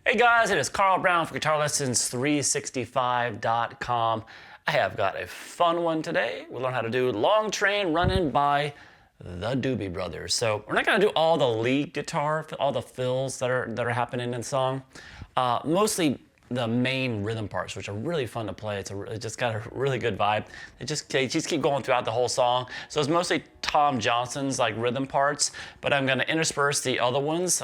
Hey guys, it is Carl Brown for GuitarLessons365.com. I have got a fun one today. We'll learn how to do Long Train Runnin by the Doobie Brothers. So we're not going to do all the lead guitar, all the fills that are happening in the song. Mostly the main rhythm parts, which are really fun to play. It just got a really good vibe. They just keep going throughout the whole song. So it's mostly Tom Johnston's like rhythm parts, but I'm going to intersperse the other ones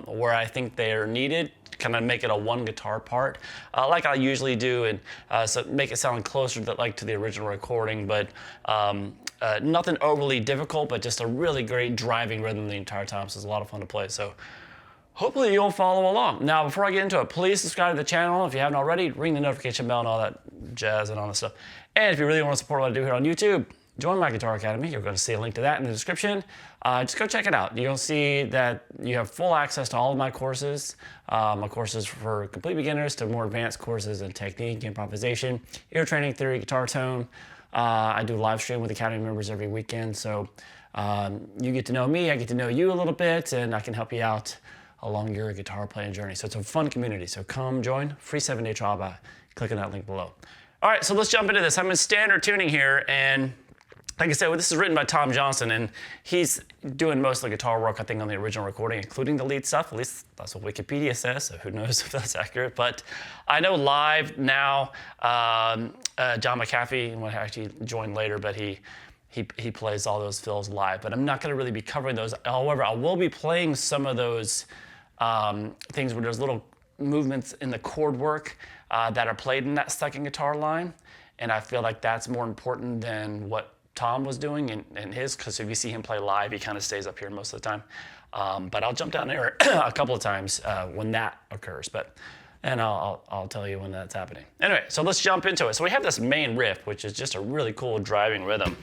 where I think they are needed, kind of make it a one guitar part, like I usually do, and so make it sound closer to the original recording, but nothing overly difficult, but just a really great driving rhythm the entire time. So it's a lot of fun to play. So hopefully you'll follow along. Now, before I get into it, please subscribe to the channel if you haven't already. Ring the notification bell and all that jazz and all that stuff. And if you really want to support what I do here on YouTube, join my Guitar Academy. You're going to see a link to that in the description. Just go check it out. You'll see that you have full access to all of my courses. My courses for complete beginners to more advanced courses in technique, improvisation, ear training, theory, guitar tone. I do live stream with Academy members every weekend. So you get to know me, I get to know you a little bit, and I can help you out along your guitar playing journey. So it's a fun community. So come join. Free 7-day trial by clicking that link below. All right, so let's jump into this. I'm in standard tuning here, and like I said, this is written by Tom Johnston, and he's doing most of the guitar work, I think, on the original recording, including the lead stuff. At least that's what Wikipedia says, so who knows if that's accurate. But I know live now, John McAfee actually joined later, but he plays all those fills live. But I'm not going to really be covering those. However, I will be playing some of those things where there's little movements in the chord work that are played in that second guitar line, and I feel like that's more important than what Tom was doing in his, because if you see him play live, he kind of stays up here most of the time. But I'll jump down there a couple of times when that occurs, and I'll tell you when that's happening. Anyway, so let's jump into it. So we have this main riff, which is just a really cool driving rhythm.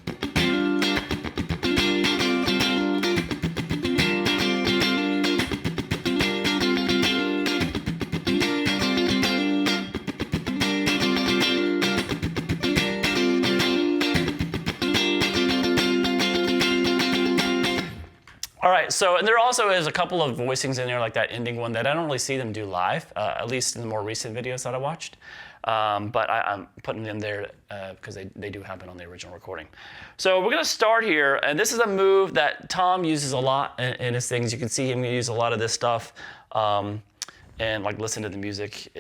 All right, so, and there also is a couple of voicings in there, like that ending one, that I don't really see them do live, at least in the more recent videos that I watched. But I'm putting them there because they do happen on the original recording. So we're going to start here, and this is a move that Tom uses a lot in his things. You can see him use a lot of this stuff, and like listen to the music,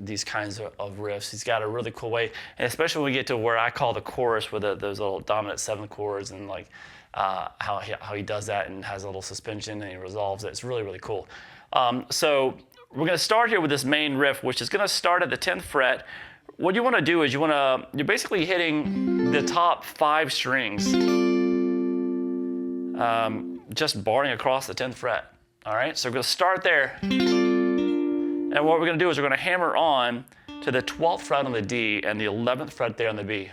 these kinds of riffs. He's got a really cool way, and especially when we get to where I call the chorus with those little dominant seventh chords, and like how he does that and has a little suspension and he resolves it. It's really, really cool. So we're going to start here with this main riff, which is going to start at the 10th fret. What you want to do is you're basically hitting the top 5 strings, just barring across the 10th fret. All right, so we're going to start there. And what we're going to do is we're going to hammer on to the 12th fret on the D and the 11th fret there on the B.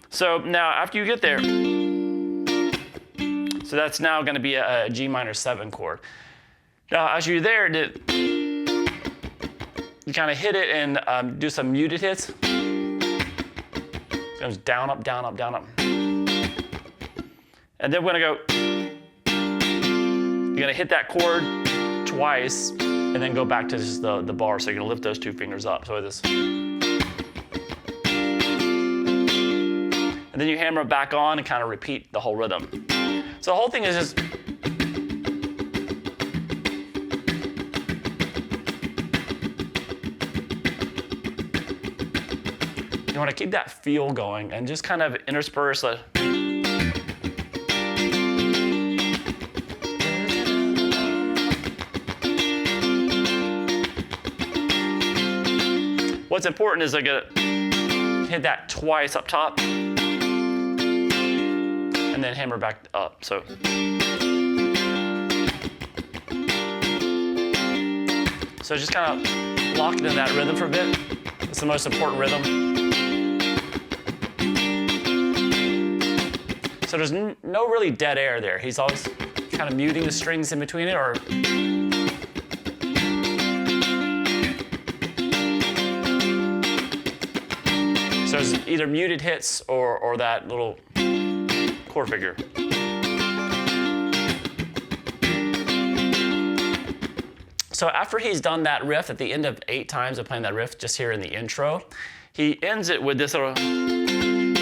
So now after you get there, so that's now going to be a G minor 7 chord. Now as you're there, you kind of hit it and do some muted hits. It goes down, up, down, up, down, up. And then we're going to go, you're going to hit that chord twice and then go back to just the bar. So you're going to lift those 2 fingers up. So this. And then you hammer it back on and kind of repeat the whole rhythm. So the whole thing is just, you want to keep that feel going and just kind of intersperse it. What's important is I hit that twice up top, and then hammer back up. So just kind of lock into that rhythm for a bit. It's the most important rhythm. So there's no really dead air there. He's always kind of muting the strings in between it, or so there's either muted hits or that little chord figure. So after he's done that riff, at the end of 8 times of playing that riff, just here in the intro, he ends it with this little, you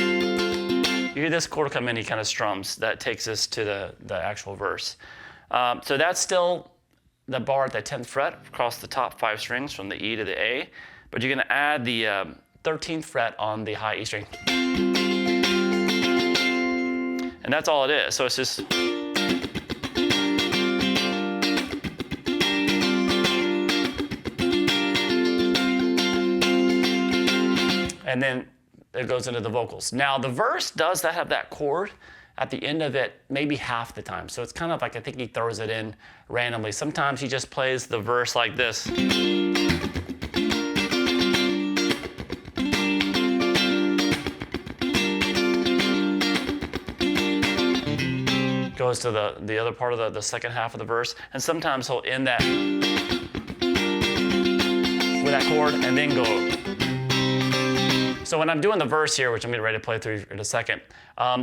hear this chord come in, he kind of strums. That takes us to the actual verse. So that's still the bar at the 10th fret across the top 5 strings from the E to the A, but you're gonna add the 13th fret on the high E string. And that's all it is. So it's just, and then it goes into the vocals. Now the verse does have that chord at the end of it maybe half the time. So it's kind of like, I think he throws it in randomly. Sometimes he just plays the verse like this. Goes to the other part of the second half of the verse. And sometimes he'll end that with that chord and then go. So when I'm doing the verse here, which I'm getting ready to play through in a second,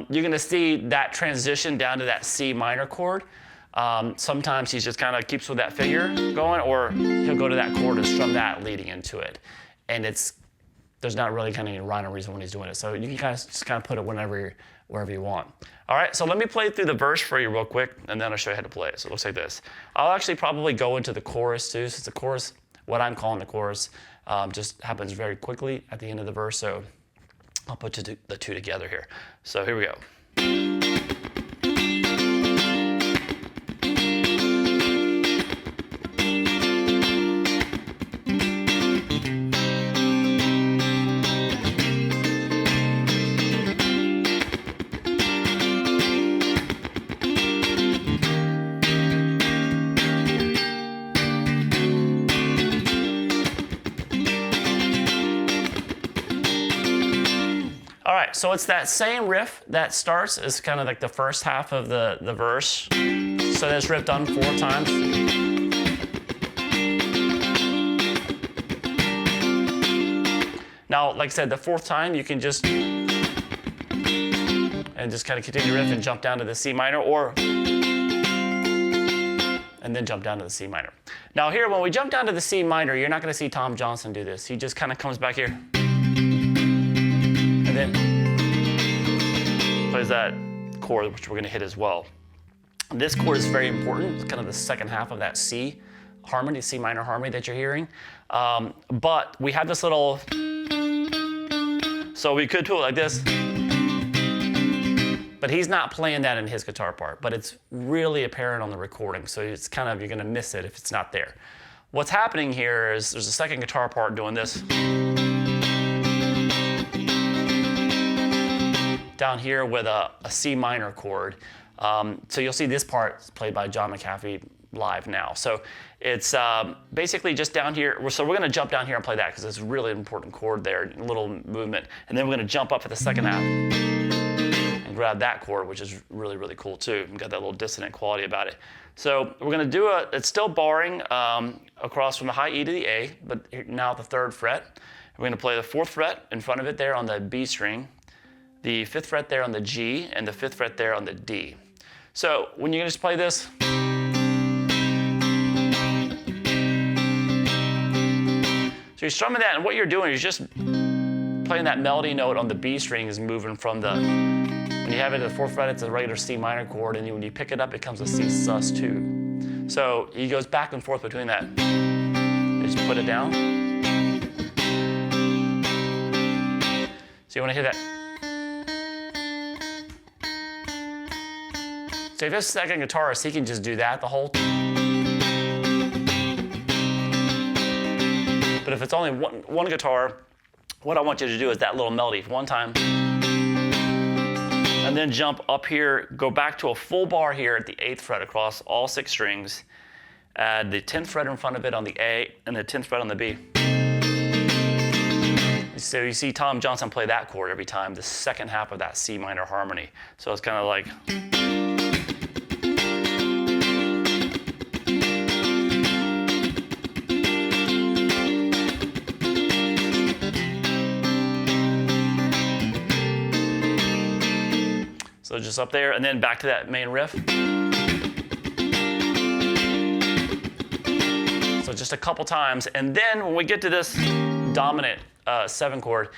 you're gonna see that transition down to that C minor chord. Sometimes he just kind of keeps with that figure going, or he'll go to that chord and strum that leading into it. And there's not really kind of any rhyme or reason when he's doing it. So you can just put it wherever you want. All right, so let me play through the verse for you real quick, and then I'll show you how to play it. So it looks like this. I'll actually probably go into the chorus too, since the chorus, what I'm calling the chorus, just happens very quickly at the end of the verse. So I'll put the two together here. So here we go. All right, so it's that same riff that starts as kind of like the first half of the verse. So this riff done 4 times. Now, like I said, the 4th time you can just kind of continue the riff and jump down to the C minor, and then jump down to the C minor. Now here, when we jump down to the C minor, you're not gonna see Tom Johnston do this. He just kind of comes back here. And then plays that chord, which we're going to hit as well. This chord is very important. It's kind of the second half of that C harmony, C minor harmony that you're hearing. But we have this little, so we could do it like this, but he's not playing that in his guitar part, but it's really apparent on the recording. So it's kind of, you're going to miss it if it's not there. What's happening here is there's a second guitar part doing this. Down here with a C minor chord. So you'll see this part played by John McAfee live now. So it's basically just down here. So we're gonna jump down here and play that because it's a really important chord there, a little movement. And then we're gonna jump up for the second half and grab that chord, which is really, really cool too. We've got that little dissonant quality about it. So we're gonna do it's still barring across from the high E to the A, but now the 3rd fret. We're gonna play the 4th fret in front of it there on the B string, the 5th fret there on the G, and the 5th fret there on the D. So when you just play this, so you're strumming that, and what you're doing is just playing that melody note on the B string is moving from when you have it at the 4th fret, it's a regular C minor chord, and when you pick it up, it becomes a C sus2. So he goes back and forth between that. You just put it down. So you want to hear that. So if it's a second guitarist, he can just do that the whole time. But if it's only one guitar, what I want you to do is that little melody one time, and then jump up here, go back to a full bar here at the 8th fret across all 6 strings, add the 10th fret in front of it on the A, and the 10th fret on the B. So you see Tom Johnston play that chord every time, the second half of that C minor harmony. So it's kind of like, so just up there, and then back to that main riff. So So just a couple times. And then when we get to this dominant 7 chord,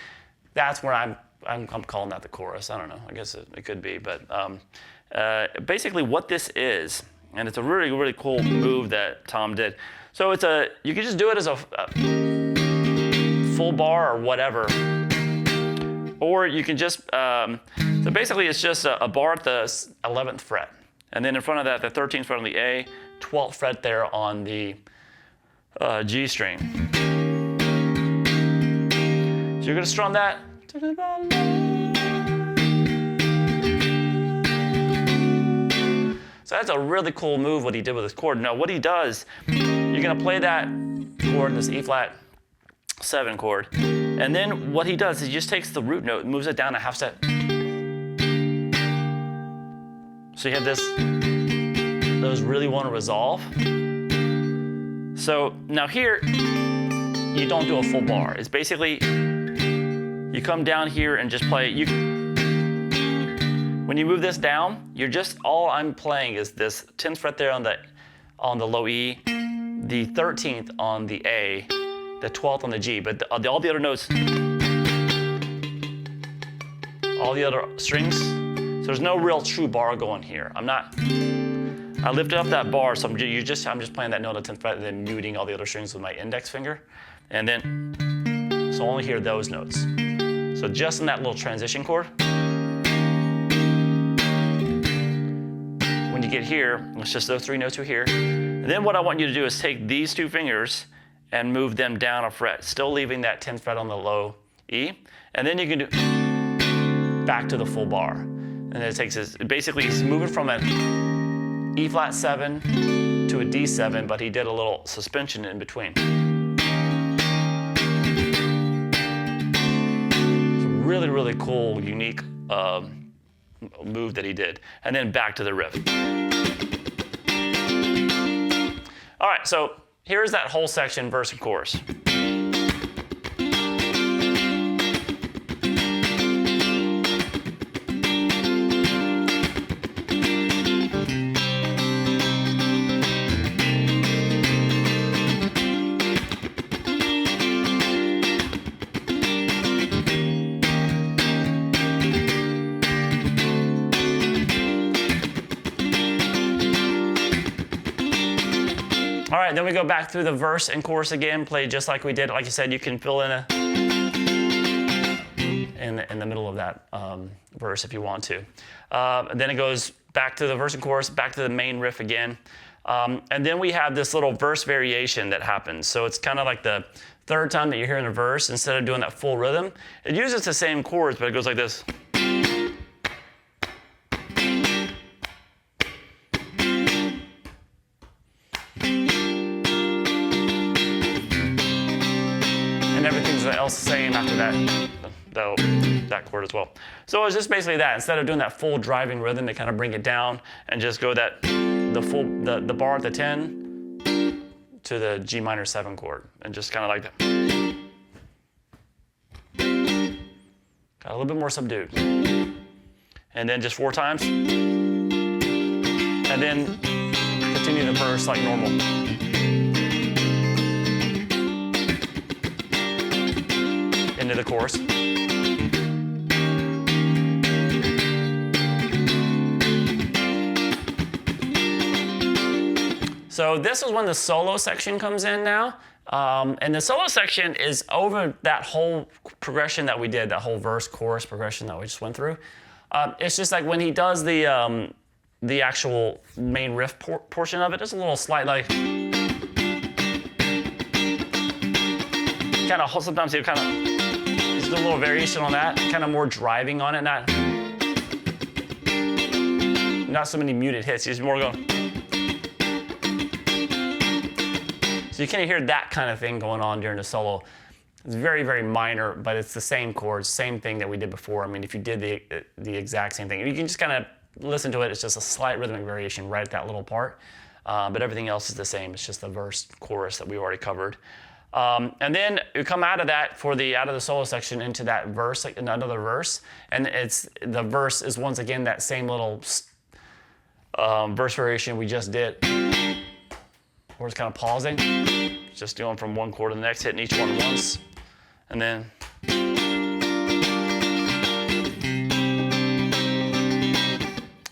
that's where I'm calling that the chorus. I don't know. I guess it could be. But basically what this is, and it's a really, really cool move that Tom did. So you can just do it as a full bar or whatever. Or you can just, so basically it's just a bar at the 11th fret. And then in front of that, the 13th fret on the A, 12th fret there on the G string. So you're gonna strum that. So that's a really cool move what he did with this chord. Now what he does, you're gonna play that chord, this E flat 7 chord, and then what he does is he just takes the root note and moves it down a half step. So you have those really want to resolve. So now here, you don't do a full bar. It's basically, you come down here and just play. When you move this down, all I'm playing is this 10th fret there on the low E, the 13th on the A, the 12th on the G, but all the other notes, all the other strings, so there's no real true bar going here. I lifted up that bar, so I'm just playing that note on the 10th fret and then muting all the other strings with my index finger. And then, so I only hear those notes. So just in that little transition chord. When you get here, it's just those 3 notes are here. And then what I want you to do is take these 2 fingers and move them down a fret, still leaving that 10th fret on the low E. And then you can do back to the full bar. And then it takes this, basically he's moving from an E flat 7 to a D7, but he did a little suspension in between. It's a really, really cool, unique move that he did. And then back to the riff. All right, so here's that whole section, verse and chorus. All right, then we go back through the verse and chorus again, play just like we did. Like I said, you can fill in in the middle of that verse if you want to. And then it goes back to the verse and chorus, back to the main riff again. And then we have this little verse variation that happens. So it's kind of like the third time that you're hearing a verse, instead of doing that full rhythm, it uses the same chords, but it goes like this. And everything else the same after that chord as well. So it's just basically that. Instead of doing that full driving rhythm, they kind of bring it down and just go the bar at the 10 to the G minor 7 chord, and just kind of like that. Got a little bit more subdued. And then just 4 times. And then continue the verse like normal. Into the chorus. So this is when the solo section comes in now. And the solo section is over that whole progression that we did, that whole verse chorus progression that we just went through. It's just like when he does the actual main riff portion of it, there's a little slight like, kind of, sometimes he'll kind of, just a little variation on that, kind of more driving on it, not so many muted hits, he's more going. So you kind of hear that kind of thing going on during the solo. It's very, very minor, but it's the same chords, same thing that we did before. I mean, if you did the exact same thing, you can just kind of listen to it. It's just a slight rhythmic variation right at that little part. But everything else is the same. It's just the verse, chorus that we already covered. And then you come out of that out of the solo section into that verse, like another verse. And the verse is once again that same little verse variation we just did. We're just kind of pausing. just going from one chord to the next, hitting each one once, and then.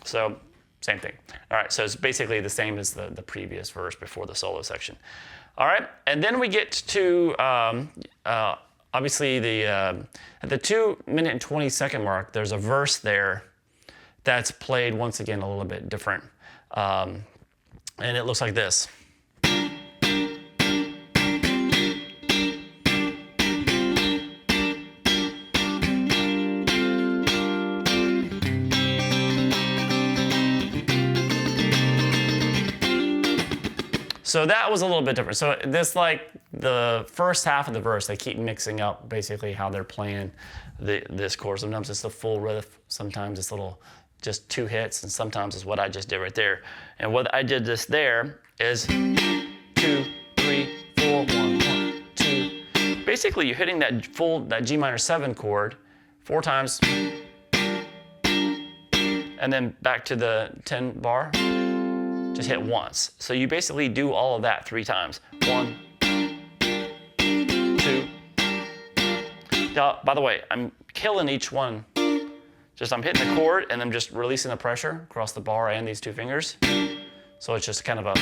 So same thing. All right, so it's basically the same as the previous verse before the solo section. All right, and then we get to obviously at the 2-minute and 20-second mark, there's a verse there that's played once again a little bit different. And it looks like this. So that was a little bit different. So this, like the first half of the verse, they keep mixing up basically how they're playing this chord. Sometimes it's the full riff, sometimes it's little just 2 hits, and sometimes it's what I just did right there. And what I did this there is 2, 3, 4, 1, 1, 2. Basically, you're hitting that G minor 7 chord 4 times, and then back to the 10 bar. Just hit once. So you basically do all of that 3 times. 1, 2. Now, by the way, I'm killing each one. Just I'm hitting the chord and I'm just releasing the pressure across the bar and these 2 fingers. So it's just kind of a.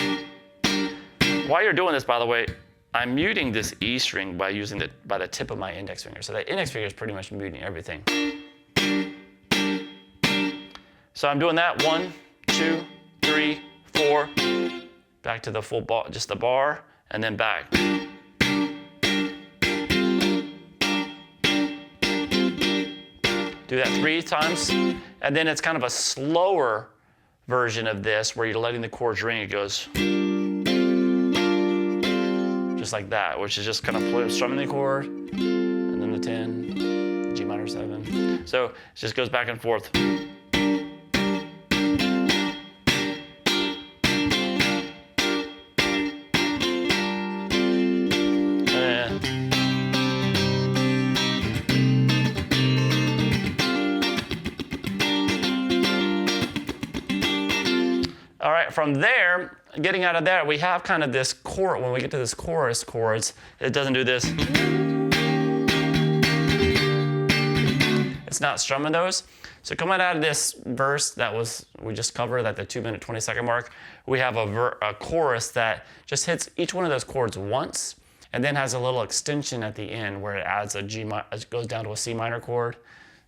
While you're doing this, by the way, I'm muting this E string by using by the tip of my index finger. So the index finger is pretty much muting everything. So I'm doing that 1, 2, 3, 4, back to the full bar, just the bar, and then back. Do that 3 times, and then it's kind of a slower version of this where you're letting the chords ring. It goes just like that, which is just kind of strumming the chord, and then the 10, G minor 7. So it just goes back and forth. All right, from there, getting out of there, we have kind of this chord. When we get to this chorus chords, it doesn't do this. It's not strumming those. So coming out of this verse we just covered at the 2-minute 20-second mark, we have a chorus that just hits each one of those chords once, and then has a little extension at the end where it adds it goes down to a C minor chord.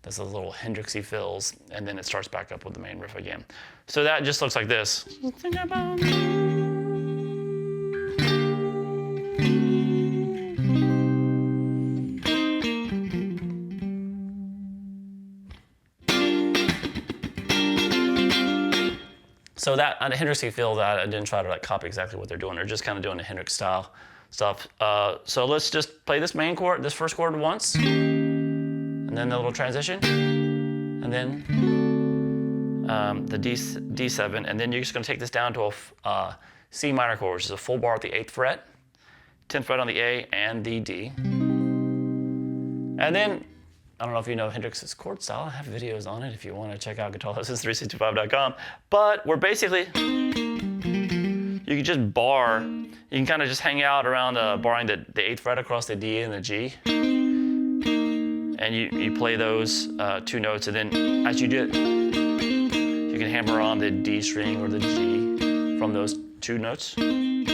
Does a little Hendrixy fills, and then it starts back up with the main riff again. So that just looks like this. So that on the Hendrixy fills, I didn't try to like copy exactly what they're doing. They're just kind of doing the Hendrix style stuff. So let's just play this main chord, this first chord once. And then the little transition, and then the D7, and then you're just going to take this down to a C minor chord, which is a full bar at the 8th fret, 10th fret on the A and the D. And then, I don't know if you know Hendrix's chord style. I have videos on it if you want to check out guitarlessons365.com. But we're basically, you can just bar, you can kind of just hang out around barring the 8th fret across the D and the G. And you play those 2 notes, and then as you do it, you can hammer on the D string or the G from those 2 notes. And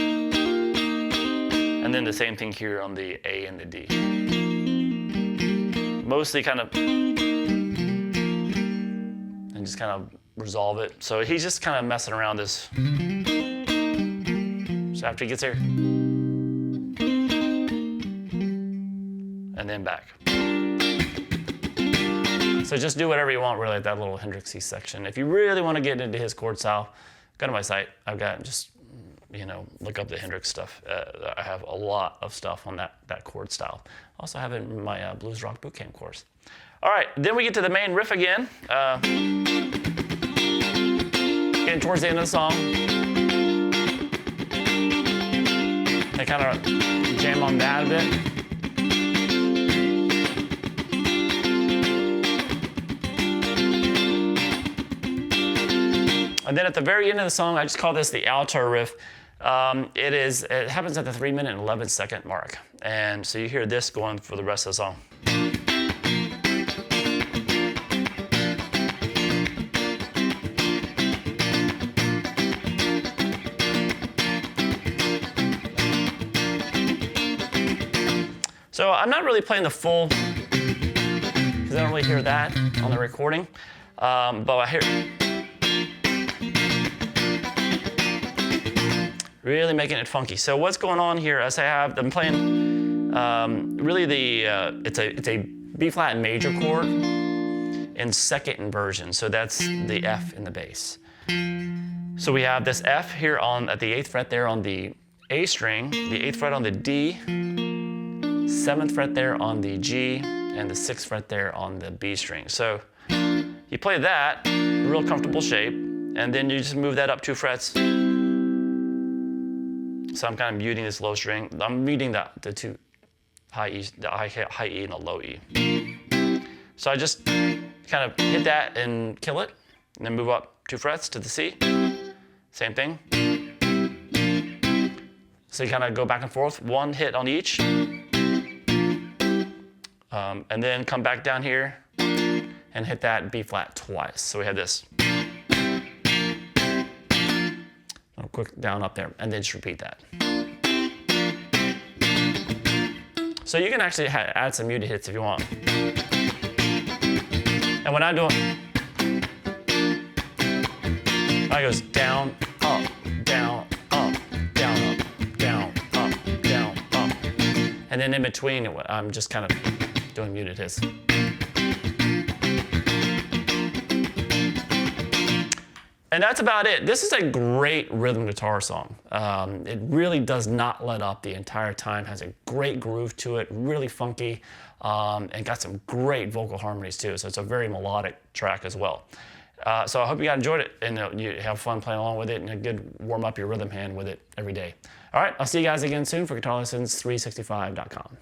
then the same thing here on the A and the D. Mostly kind of, and just kind of resolve it. So he's just kind of messing around this. So after he gets here, and then back. So just do whatever you want, really, at that little Hendrixy section. If you really want to get into his chord style, go to my site. I've got just, look up the Hendrix stuff. I have a lot of stuff on that chord style. I also have it in my Blues Rock Bootcamp course. All right, then we get to the main riff again. Getting towards the end of the song. They kind of jam on that a bit. And then at the very end of the song, I just call this the alto riff. It happens at the 3-minute and 11-second mark. And so you hear this going for the rest of the song. So I'm not really playing the full, because I don't really hear that on the recording, but I hear really making it funky. So what's going on here is I'm playing really it's a B flat major chord in second inversion. So that's the F in the bass. So we have this F here at the 8th fret there on the A string, the 8th fret on the D, 7th fret there on the G, and the 6th fret there on the B string. So you play that, real comfortable shape, and then you just move that up 2 frets. So I'm kind of muting this low string. I'm muting the two high E's, the high E and the low E. So I just kind of hit that and kill it, and then move up 2 frets to the C. Same thing. So you kind of go back and forth, 1 hit on each. And then come back down here and hit that B flat twice. So we have this. Quick down up there, and then just repeat that. So you can actually add some muted hits if you want. And when I do it, I goes down, up, down, up, down, up, down, up, down, up. And then in between, I'm just kind of doing muted hits. And that's about it. This is a great rhythm guitar song. It really does not let up the entire time, has a great groove to it, really funky, and got some great vocal harmonies too. So it's a very melodic track as well. So I hope you guys enjoyed it and you have fun playing along with it and a good warm up your rhythm hand with it every day. All right, I'll see you guys again soon for guitarlessons365.com.